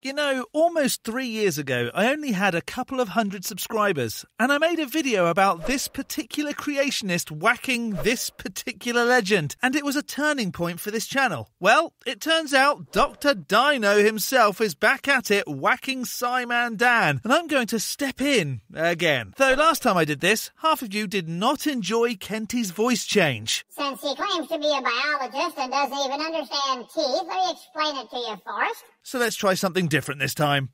You know, almost 3 years ago, I only had a couple of hundred subscribers, and I made a video about this particular creationist whacking this particular legend, and it was a turning point for this channel. Well, it turns out Dr. Dino himself is back at it whacking scimandan, and I'm going to step in again. Though last time I did this, half of you did not enjoy Kenty's voice change. Since he claims to be a biologist and doesn't even understand teeth, let me explain it to you, Forrest. So let's try something different this time.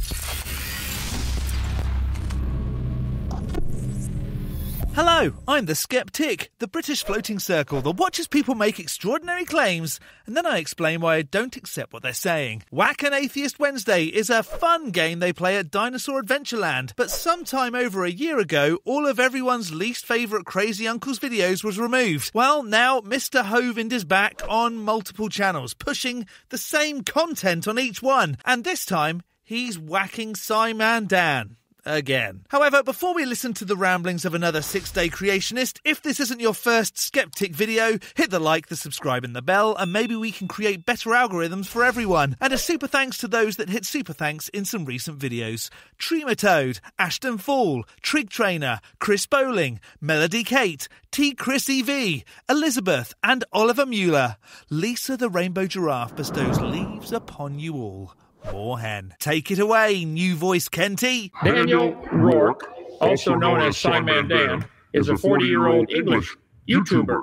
Hello, I'm the Skeptic, the British floating circle that watches people make extraordinary claims, and then I explain why I don't accept what they're saying. Whack an Atheist Wednesday is a fun game they play at Dinosaur Adventureland, but sometime over a year ago, all of everyone's least favourite Crazy Uncle's videos was removed. Well, now Mr. Hovind is back on multiple channels, pushing the same content on each one, and this time, he's whacking scimandan. Again. However, before we listen to the ramblings of another 6-day creationist, if this isn't your first Skeptic video, hit the like, the subscribe and the bell, and maybe we can create better algorithms for everyone. And a super thanks to those that hit super thanks in some recent videos. Trematode, Ashton Fall, Trig Trainer, Chris Bowling, Melody Kate, T. Chris EV, Elizabeth and Oliver Mueller. Lisa the Rainbow Giraffe bestows leaves upon you all. Moorhen. Take it away, new voice Kenty. Daniel Rourke, also known as scimandan, is a 40-year-old English YouTuber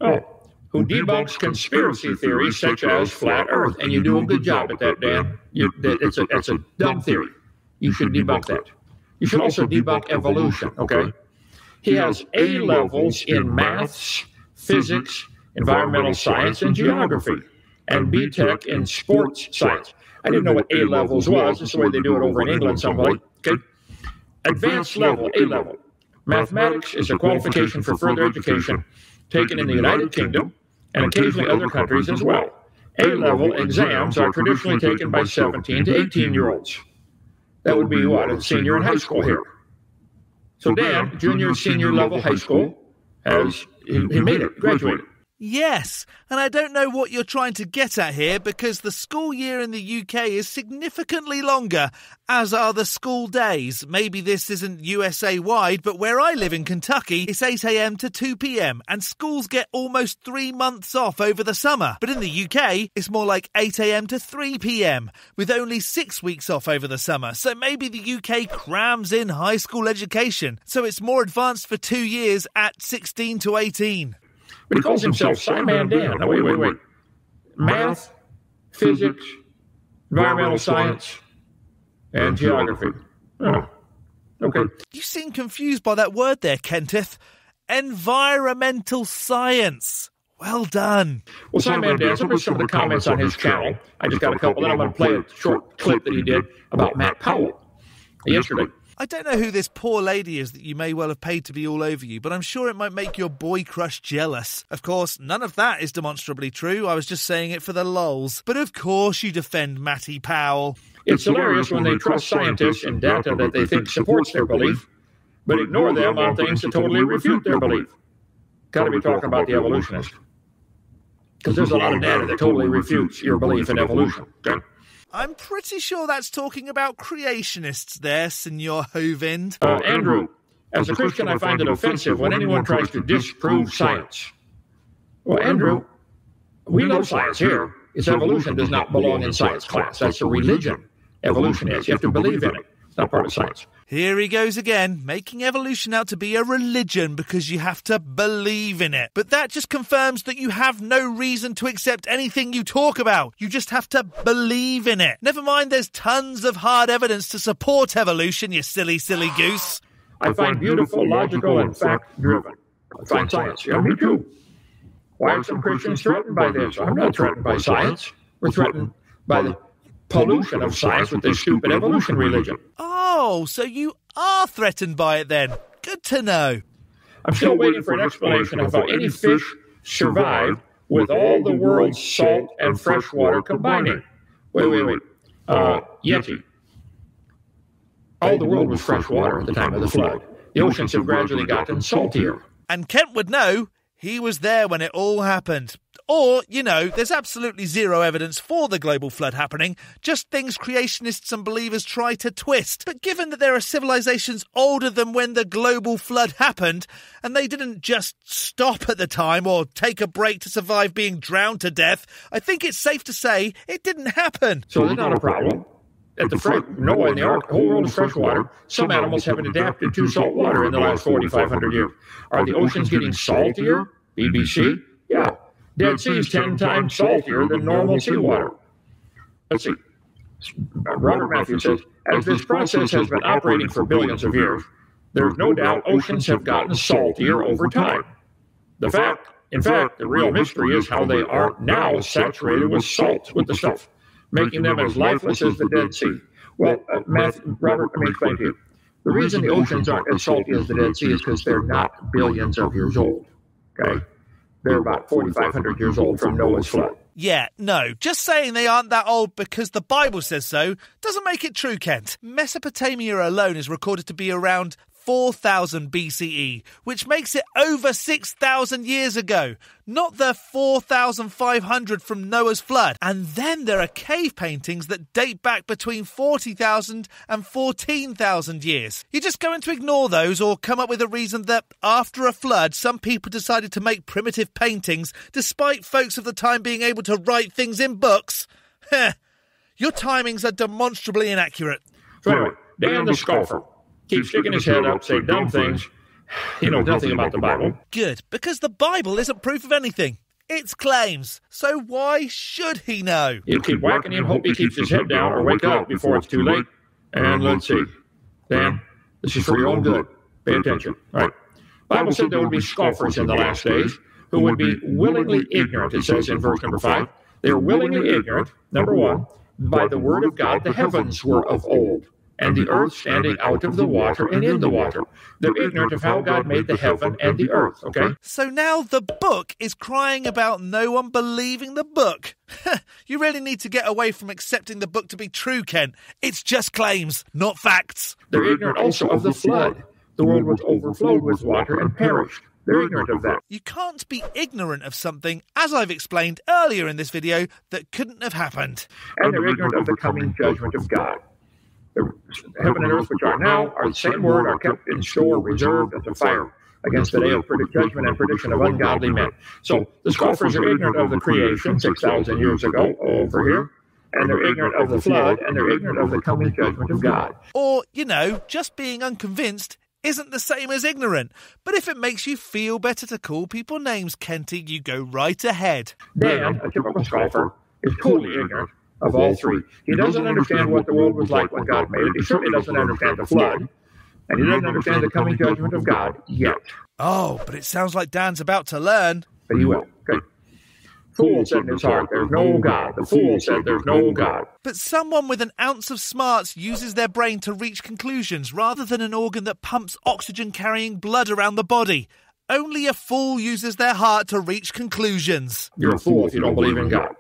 who debunks conspiracy theories such as flat Earth. And you do a good job at that, Dan. It's a dumb theory. You should debunk that. You should also debunk evolution, okay? He has A levels in maths, physics, environmental science, and geography, and B Tech in sports science. I didn't know what A levels was. That's the way they do it over in England somewhere. Okay. Advanced level, A level. Mathematics is a qualification for further education taken in the United Kingdom and occasionally other countries as well. A level exams are traditionally taken by 17 to 18-year-olds. That would be what? A senior in high school here. So Dan, junior, senior level high school, he made it, graduated. Yes, and I don't know what you're trying to get at here because the school year in the UK is significantly longer, as are the school days. Maybe this isn't USA-wide, but where I live in Kentucky, it's 8 a.m. to 2 p.m, and schools get almost 3 months off over the summer. But in the UK, it's more like 8 a.m. to 3 p.m, with only 6 weeks off over the summer. So maybe the UK crams in high school education, so it's more advanced for 2 years at 16 to 18. But he calls himself scimandan. Now, wait. Math, physics, environmental science, and geography. Oh, okay. You seem confused by that word there, Kentith. Environmental science. Well done. Well, scimandan, so some of the comments on his channel. I just got a couple, then I'm going to play a short clip that he did about Matt Powell yesterday. I don't know who this poor lady is that you may well have paid to be all over you, but I'm sure it might make your boy crush jealous. Of course, none of that is demonstrably true. I was just saying it for the lols. But of course you defend Matty Powell. It's hilarious when they trust scientists in data that they think supports their belief, but ignore them on things that totally refute their belief. Got to be talking about the evolutionist. Because there's a lot of data that totally refutes your belief in evolution. Okay? I'm pretty sure that's talking about creationists there, Senor Hovind. Andrew, as a Christian, I find it offensive when anyone tries to disprove science. Well, Andrew, we know science here. Its evolution does not belong in science class. That's a religion. Evolution is. You have to believe in it. It's not part of science. Here he goes again, making evolution out to be a religion because you have to believe in it. But that just confirms that you have no reason to accept anything you talk about. You just have to believe in it. Never mind there's tons of hard evidence to support evolution, you silly, silly goose. I find beautiful, logical, and fact-driven. I find science. Yeah, me too. Why are some Christians threatened by this? I'm not threatened by science. We're threatened by the pollution of science with this stupid evolution religion. Oh, so you are threatened by it then. Good to know. I'm still waiting for an explanation of how any fish survived with all the world's salt and fresh water combining. Wait. Yeti. All the world was fresh water at the time of the flood. The oceans have gradually gotten saltier. And Kent would know. He was there when it all happened. Or, there's absolutely zero evidence for the global flood happening, just things creationists and believers try to twist. But given that there are civilizations older than when the global flood happened, and they didn't just stop at the time or take a break to survive being drowned to death, I think it's safe to say it didn't happen. So there's not a problem. At the front, Noah and the Ark, the whole world is fresh water. Some animals haven't adapted to salt water in the last 4,500 years. Are the oceans getting saltier? BBC? Yeah. Dead Sea is 10 times saltier than normal seawater. Let's see. Robert Matthews says, as this process has been operating for billions of years, there's no doubt oceans have gotten saltier over time. In fact, the real mystery is how they are now saturated with salt, with the stuff, making them as lifeless as the Dead Sea. Well, Robert, let me explain to you. The reason the oceans aren't as salty as the Dead Sea is because they're not billions of years old. Okay? They're about 4,500 years old from Noah's flood. Yeah, no, just saying they aren't that old because the Bible says so doesn't make it true, Kent. Mesopotamia alone is recorded to be around 4,000 BCE, which makes it over 6,000 years ago, not the 4,500 from Noah's flood. And then there are cave paintings that date back between 40,000 and 14,000 years. You're just going to ignore those or come up with a reason that after a flood, some people decided to make primitive paintings despite folks of the time being able to write things in books? Heh. Your timings are demonstrably inaccurate. So anyway, Dan the scoffer keeps sticking his head up, saying dumb things. He knows nothing about the Bible. Good, because the Bible isn't proof of anything. It's claims. So why should he know? He'll keep whacking him, hope he keeps his head down or wake up before it's too late. And let's see. Dan, this is for your own good. Pay attention. All right. Bible said there would be scoffers in the last days who would be willingly ignorant, it says in verse number 5. They were willingly ignorant, number 1, by the word of God the heavens were of old, and the earth standing out of the water and in the water. They're ignorant of how God made the heaven and the earth, okay? So now the book is crying about no one believing the book. You really need to get away from accepting the book to be true, Kent. It's just claims, not facts. They're ignorant also of the flood. The world was overflowed with water and perished. They're ignorant of that. You can't be ignorant of something, as I've explained earlier in this video, that couldn't have happened. And they're ignorant of the coming judgment of God. The heaven and earth which are now are the same word, are kept in store, reserved as a fire against the day of judgment and prediction of ungodly men. So the scoffers are ignorant of the creation 6,000 years ago over here, and they're ignorant of the flood, and they're ignorant of the coming judgment of God. Or, just being unconvinced isn't the same as ignorant. But if it makes you feel better to call people names, Kenty, you go right ahead. Dan, a typical scoffer, is totally ignorant of all three. He doesn't understand what the world was like when God made it. He certainly doesn't understand the flood. And he doesn't understand the coming judgment of God yet. Oh, but it sounds like Dan's about to learn. But he will. Okay. Fool said in his heart, there's no God. The fool said, there's no God. But someone with an ounce of smarts uses their brain to reach conclusions rather than an organ that pumps oxygen-carrying blood around the body. Only a fool uses their heart to reach conclusions. You're a fool if you don't believe in God.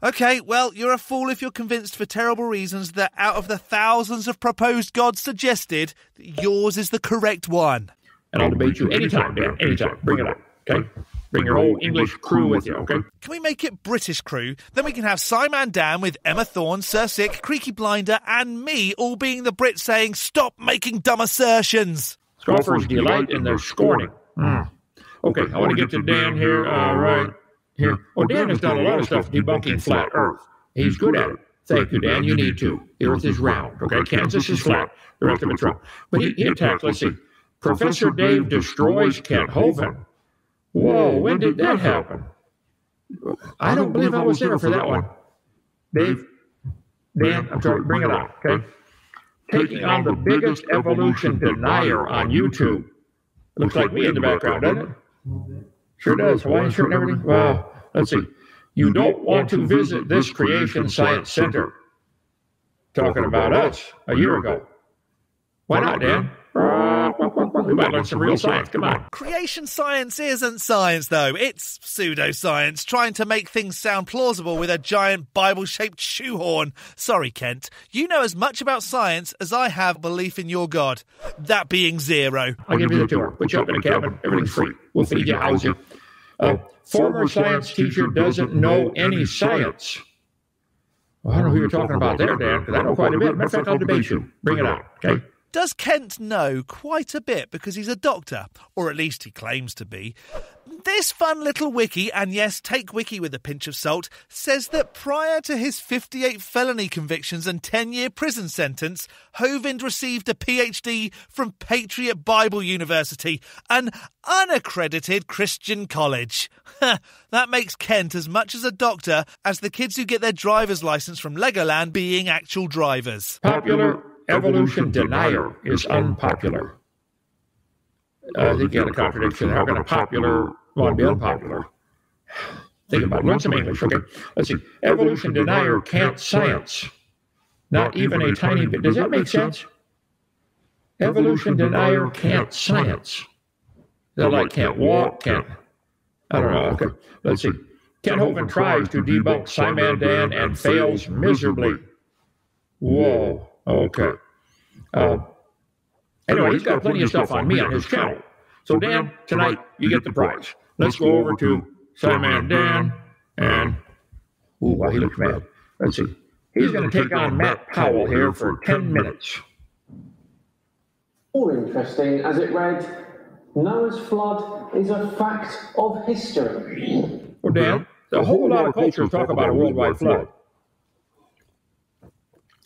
Okay, well, you're a fool if you're convinced for terrible reasons that out of the thousands of proposed gods suggested, that yours is the correct one. And I'll debate you anytime, Dan, anytime. Bring it up, okay? Bring your whole English crew with you, okay? Can we make it British crew? Then we can have scimandan with Emma Thorne, Sir Sick, Creaky Blinder, and me all being the Brits saying, stop making dumb assertions. Scoffers delight in their scorning. Okay, I want to get to Dan here. All right. Here. Oh, Dan has done a lot of stuff debunking flat Earth. He's good at it. Thank you, Dan. You need to. The Earth is round, okay? Kansas is flat. The rest of it's round. But he attacked, let's see, Professor Dave destroys Kent Hovind. Whoa, when did that happen? I don't believe I was there for that one. Dave, Dan, I'm sorry, bring it on, okay? Taking on the biggest evolution denier on YouTube. Looks like me in the background, doesn't it? Sure does. Hawaiian shirt and everything. Wow. Let's see. You don't want to visit this Creation Science Center. Talking about us a year ago. Why not, Dan? We might learn some real science. Come on. Creation science isn't science, though. It's pseudoscience, trying to make things sound plausible with a giant Bible-shaped shoehorn. Sorry, Kent. You know as much about science as I have belief in your God. That being zero. I'll give you the tour. Put you up in a cabin. Everything's free. We'll feed you, house you. Former science teacher doesn't know any science. Well, I don't know who you're talking about there, Dan, because I know quite a bit. Matter of fact, I'll debate you. Bring it out, okay? Does Kent know quite a bit because he's a doctor? Or at least he claims to be. This fun little wiki, and yes, take wiki with a pinch of salt, says that prior to his 58 felony convictions and 10-year prison sentence, Hovind received a PhD from Patriot Bible University, an unaccredited Christian college. That makes Kent as much as a doctor as the kids who get their driver's licence from Legoland being actual drivers. Popular evolution denier is unpopular. I think you had a contradiction. How can a popular want to be unpopular? Think about it. Learn some English, okay? Let's see. Evolution denier can't science. Not even a tiny bit. Does that make sense? Evolution denier can't science. They're like can't walk, can't... I don't know. Okay. Let's see. Kent Hovind tries to debunk scimandan and fails miserably. Whoa. Okay. Anyway, he's got plenty of stuff on me on his channel. So, Dan, tonight you get the prize. Let's go over to scimandan and... Ooh, wow, he looks mad. Let's see. He's going to take on Matt Powell here for 10 minutes. More interesting, as it read, Noah's flood is a fact of history. Well, Dan, a whole lot of cultures talk about a worldwide flood.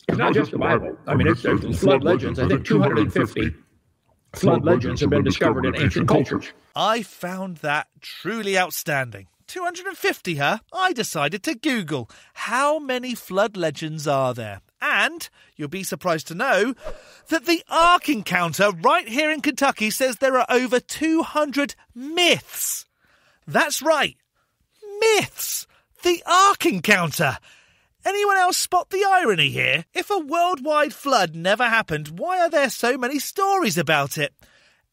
It's not just the Bible. I mean, there's flood legends. I think 250 flood legends have been discovered in ancient cultures. I found that truly outstanding. 250, huh? I decided to Google how many flood legends are there. And you'll be surprised to know that the Ark Encounter right here in Kentucky says there are over 200 myths. That's right. Myths. The Ark Encounter. Anyone else spot the irony here? If a worldwide flood never happened, why are there so many stories about it?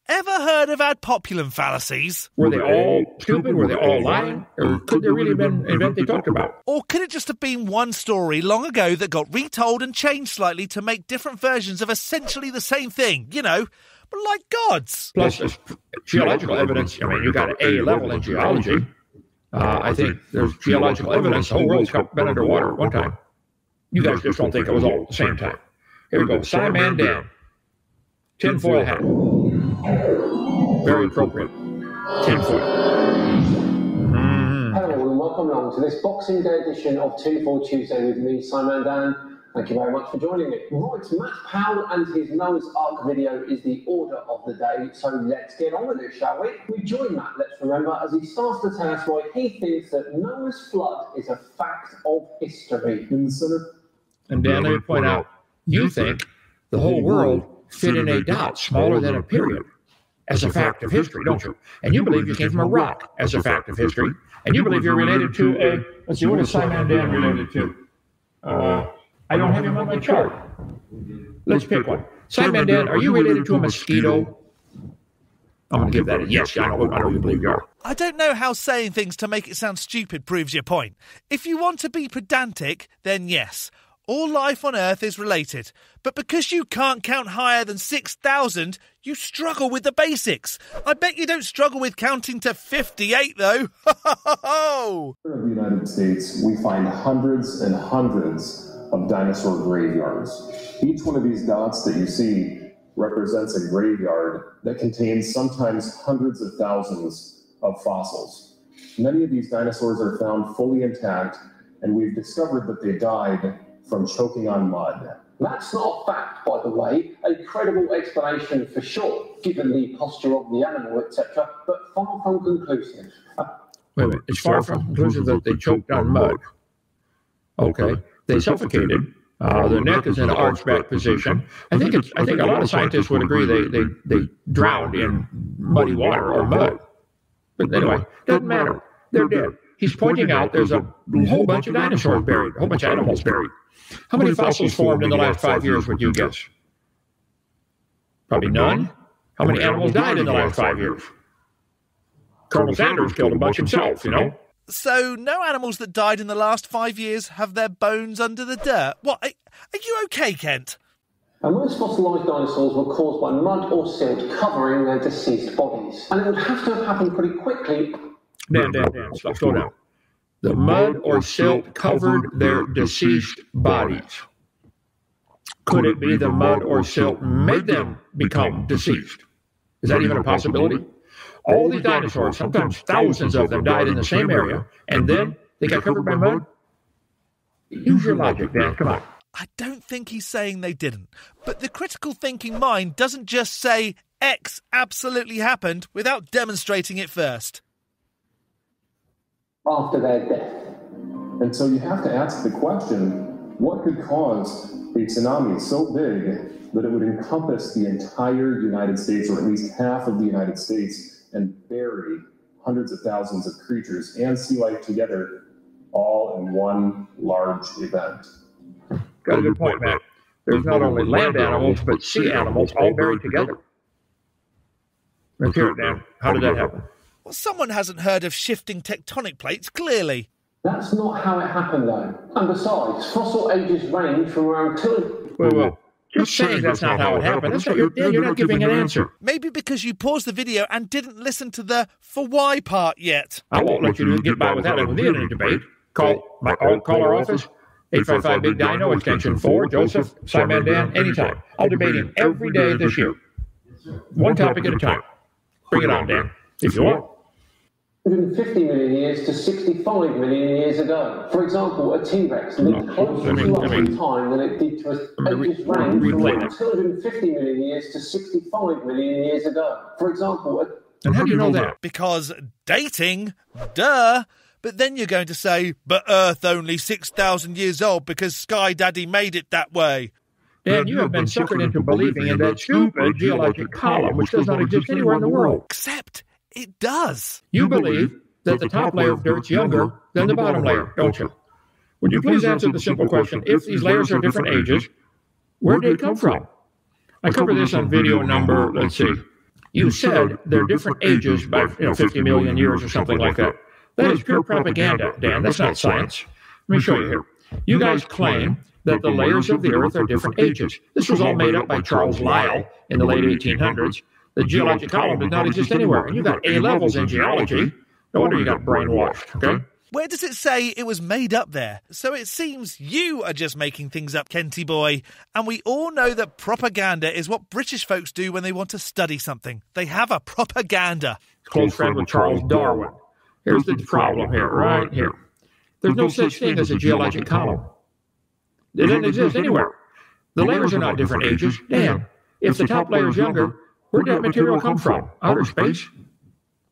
Ever heard of ad populum fallacies? Were they all stupid? Were they all lying? Or could there really have been an event they talked about? Or could it just have been one story long ago that got retold and changed slightly to make different versions of essentially the same thing? You know, but like gods. Plus, there's geological evidence. I mean, you got an A level in geology. I think there's geological evidence the whole world's been underwater at one time. You guys just don't think it was all at the same time. Here we go. Scimandan. Tinfoil hat. Very appropriate. Tinfoil. Hello and welcome along to this Boxing Day edition of Tinfoil Tuesday with me, scimandan. Thank you very much for joining me. Right, Matt Powell and his Noah's Ark video is the order of the day, so let's get on with it, shall we? We join Matt, let's remember, as he starts to tell us why he thinks that Noah's flood is a fact of history. In the center. And Dan, let me point out, you think the whole world fit in a dot smaller than a period as a fact of history, don't you? And you believe you came from a rock as a fact of history. And you believe you're related to a... Let's see, what is scimandan related to? I don't have him on my chart. Let's pick one. Scimandan, are you related to a mosquito? I'm going to give that a yes. I know you believe you are. I don't know how saying things to make it sound stupid proves your point. If you want to be pedantic, then yes. All life on Earth is related. But because you can't count higher than 6,000, you struggle with the basics. I bet you don't struggle with counting to 58, though. In the United States, we find hundreds and hundreds of dinosaur graveyards. Each one of these dots that you see represents a graveyard that contains sometimes hundreds of thousands of fossils. Many of these dinosaurs are found fully intact, and we've discovered that they died from choking on mud. That's not a fact, by the way. A credible explanation for sure, given the posture of the animal, etc., but far from conclusive. Wait a minute. It's far from conclusive that they choked on mud. Okay. They suffocated. The neck is in an arched back position. I think a lot of scientists would agree they drowned in muddy water or mud. But anyway, doesn't matter. They're dead. He's pointing out there's a whole bunch of dinosaurs buried, a whole bunch of animals buried. How many fossils formed in the last 5 years, would you guess? Probably none. How many animals died in the last 5 years? Colonel Sanders killed a bunch himself, you know? So, no animals that died in the last 5 years have their bones under the dirt. What? Are you okay, Kent? And most fossilised dinosaurs were caused by mud or silt covering their deceased bodies. And it would have to have happened pretty quickly. Dan, slow down. The mud or silt covered their deceased bodies. Could it be the mud or silt made them become deceased? Is that even a possibility? All these dinosaurs, sometimes thousands of them, died in the same area, and then they got covered by mud? Use your logic, Dan. Come on. I don't think he's saying they didn't. But the critical thinking mind doesn't just say X absolutely happened without demonstrating it first. After their death. And so you have to ask the question, what could cause a tsunami so big that it would encompass the entire United States, or at least half of the United States, and bury hundreds of thousands of creatures and sea life together, all in one large event? Got a good point, Matt. There's not only land animals, but sea animals all buried together. Let's hear it, Dan. How did that happen? Well, someone hasn't heard of shifting tectonic plates, clearly. That's not how it happened, though. And besides, fossil ages range from around 2... Well, just saying that's not how it happened. That's not, you're not giving an answer. Maybe because you paused the video and didn't listen to the for why part yet. I won't let you get by without it with me in a debate. Call our office, 855-BIG-DINO, extension 4, Joseph, scimandan, anytime. I'll debate him every day this year. One topic at a time. Bring it on, Dan, if you want. 150 million years to 65 million years ago. For example, a T-Rex lived closer to us in time than it did to us. Ages range from around 250 million years to 65 million years ago. For example, and how do you know that? Because dating, duh. But then you're going to say, but Earth only 6,000 years old because Sky Daddy made it that way. Dan, you have been suckered into believing in that stupid geologic column which does not exist anywhere in the world. Except it does. You believe that the top layer of dirt's younger than the bottom layer, don't you? Would you please answer the simple question, if these layers are different ages, where did they come from? I cover this on video number, let's see. You said they're different ages by 50 million years or something like that. That is pure propaganda, Dan. That's not science. Let me show you here. You guys claim that the layers of the Earth are different ages. This was all made up by Charles Lyell in the late 1800s. The geologic column did not exist anywhere. And you got A levels in geology. No wonder you got brainwashed, okay? Where does it say it was made up there? So it seems you are just making things up, Kenty boy. And we all know that propaganda is what British folks do when they want to study something. They have a propaganda. Close friend with Charles Darwin. Here's the problem here, right here. There's no such thing as a geologic column. It doesn't exist anywhere. The layers are not different ages. Dan, if the top layer is younger, where did that material come from? Outer space?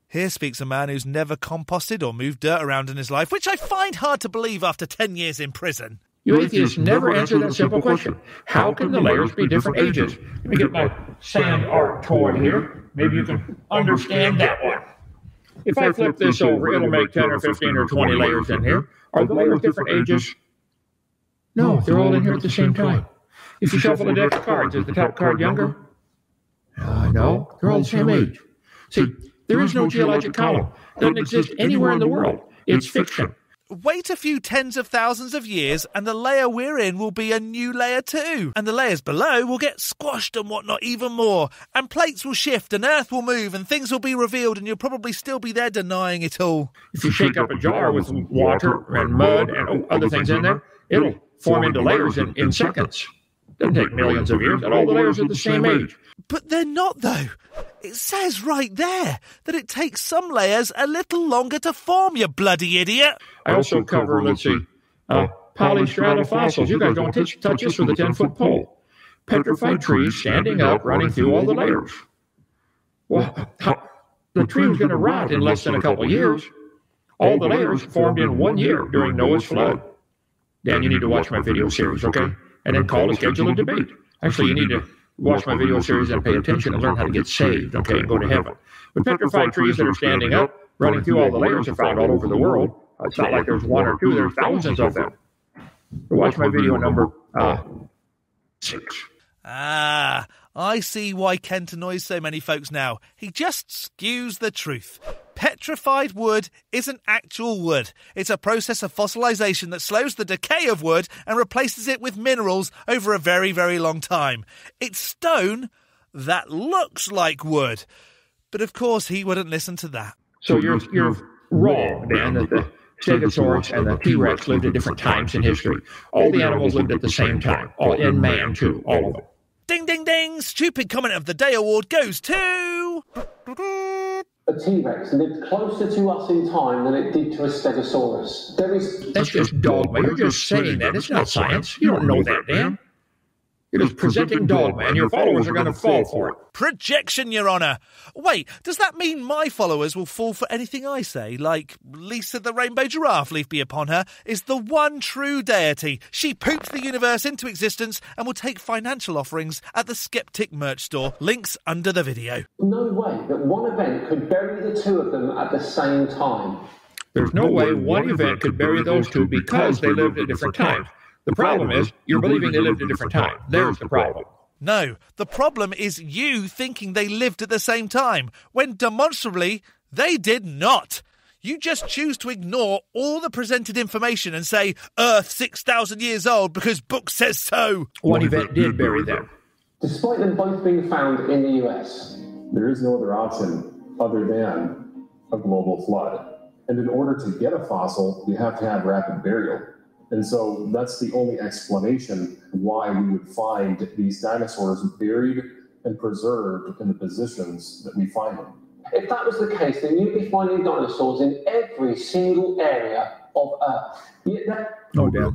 Here speaks a man who's never composted or moved dirt around in his life, which I find hard to believe after 10 years in prison. You atheists never answer that simple question. How can the layers be different ages? Let me get my sand art toy here. Maybe you can understand that one. If I flip this over, it'll make 10 or 15 or 20 layers in here. Are the layers different ages? No, they're all in here at the same time. If you shuffle a deck of cards, is the top card younger? No, they're all the same age. See, there is no geologic column. It doesn't exist anywhere in the world. It's fiction. Wait a few tens of thousands of years and the layer we're in will be a new layer too. And the layers below will get squashed and whatnot even more. And plates will shift and Earth will move and things will be revealed and you'll probably still be there denying it all. If you shake up a jar with water and mud and other things in there, it'll form into layers in seconds. Doesn't take millions of years, and all the layers are the same age. But they're not, though. It says right there that it takes some layers a little longer to form, you bloody idiot. I also cover, let's see, polystrata fossils. You guys don't touch this with a 10-foot pole. Petrified trees standing up, running through all the layers. Well, the tree was going to rot in less than a couple years. All the layers formed in 1 year during Noah's flood. Dan, you need to watch my video series, okay? And then call to schedule a debate. Actually, you need to watch my video series and pay attention and learn how to get saved, okay, and go to heaven. With petrified trees that are standing up, running through all the layers are found all over the world. It's not like there's one or two, there's thousands of them. Watch my video number 6. I see why Kent annoys so many folks now. He just skews the truth. Petrified wood isn't actual wood. It's a process of fossilization that slows the decay of wood and replaces it with minerals over a very, very long time. It's stone that looks like wood. But of course, he wouldn't listen to that. So you're wrong, Dan, that the Stegosaurus and the T-Rex lived at different times in history. All the animals lived at the same time, and man too, all of them. Ding, ding, ding! Stupid Comment of the Day award goes to... A T-Rex lived closer to us in time than it did to a Stegosaurus. That's just dogma. You're just saying that. It's not science. You don't know that, Dan. It is presenting dogma, and your followers are going to fall for it. Projection, Your Honour. Wait, does that mean my followers will fall for anything I say? Like, Lisa the Rainbow Giraffe, leave be upon her, is the one true deity. She poops the universe into existence and will take financial offerings at the Skeptic merch store. Links under the video. No way that one event could bury the two of them at the same time. There's no way one event could bury those two because they lived at different times. The problem is, you're believing they lived at different times. There's the problem. No, the problem is you thinking they lived at the same time, when demonstrably they did not. You just choose to ignore all the presented information and say, Earth 6,000 years old because book says so. One event did bury them. Despite them both being found in the US. There is no other option other than a global flood. And in order to get a fossil, you have to have rapid burial. And so that's the only explanation why we would find these dinosaurs buried and preserved in the positions that we find them. If that was the case, then you'd be finding dinosaurs in every single area of Earth. No doubt.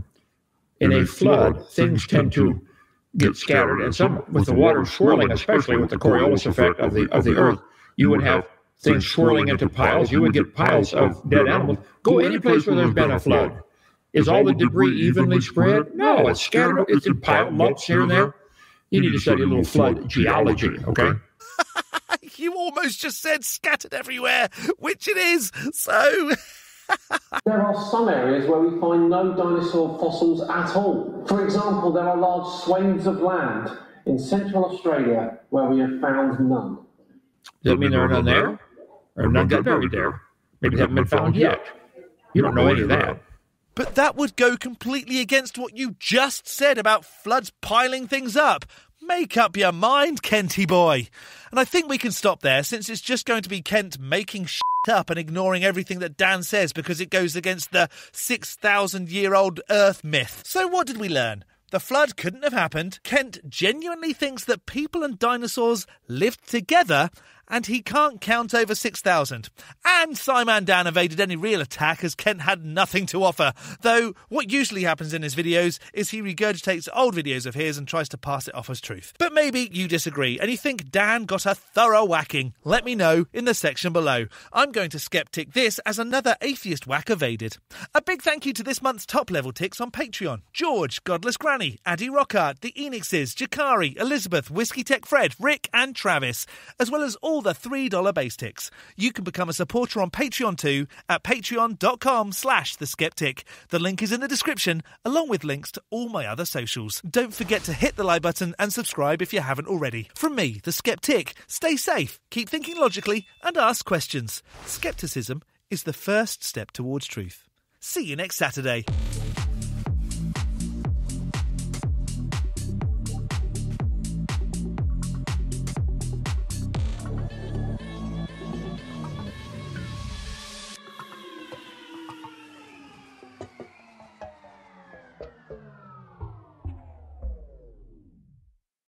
In a flood, things tend to get scattered, and some with the water swirling, especially with the Coriolis effect of the Earth, you would have things swirling into piles. You would get piles of dead animals. Go any place where there's been a flood. Is all the debris evenly spread? No, it's scattered. It's in pile lumps here and there. You need to study a little flood geology, okay? You almost just said scattered everywhere, which it is, so... There are some areas where we find no dinosaur fossils at all. For example, there are large swathes of land in central Australia where we have found none. Does that mean there are none there? Or none got buried there? Maybe they haven't been found yet. You don't know any of that. But that would go completely against what you just said about floods piling things up. Make up your mind, Kenty boy. And I think we can stop there, since it's just going to be Kent making shit up and ignoring everything that Dan says because it goes against the 6,000-year-old Earth myth. So what did we learn? The flood couldn't have happened. Kent genuinely thinks that people and dinosaurs lived together, and he can't count over 6,000. And scimandan evaded any real attack as Kent had nothing to offer. Though what usually happens in his videos is he regurgitates old videos of his and tries to pass it off as truth. But maybe you disagree and you think Dan got a thorough whacking. Let me know in the section below. I'm going to skeptic this as another atheist whack evaded. A big thank you to this month's top level ticks on Patreon. George, Godless Granny, Addy Rockart, The Enixes, Jakari, Elizabeth, Whiskey Tech Fred, Rick and Travis, as well as all the $3 base ticks. You can become a supporter on Patreon too at patreon.com/theskeptic. The link is in the description, along with links to all my other socials. Don't forget to hit the like button and subscribe if you haven't already. From me, the Skeptic, stay safe, keep thinking logically, and ask questions. Skepticism is the first step towards truth. See you next Saturday.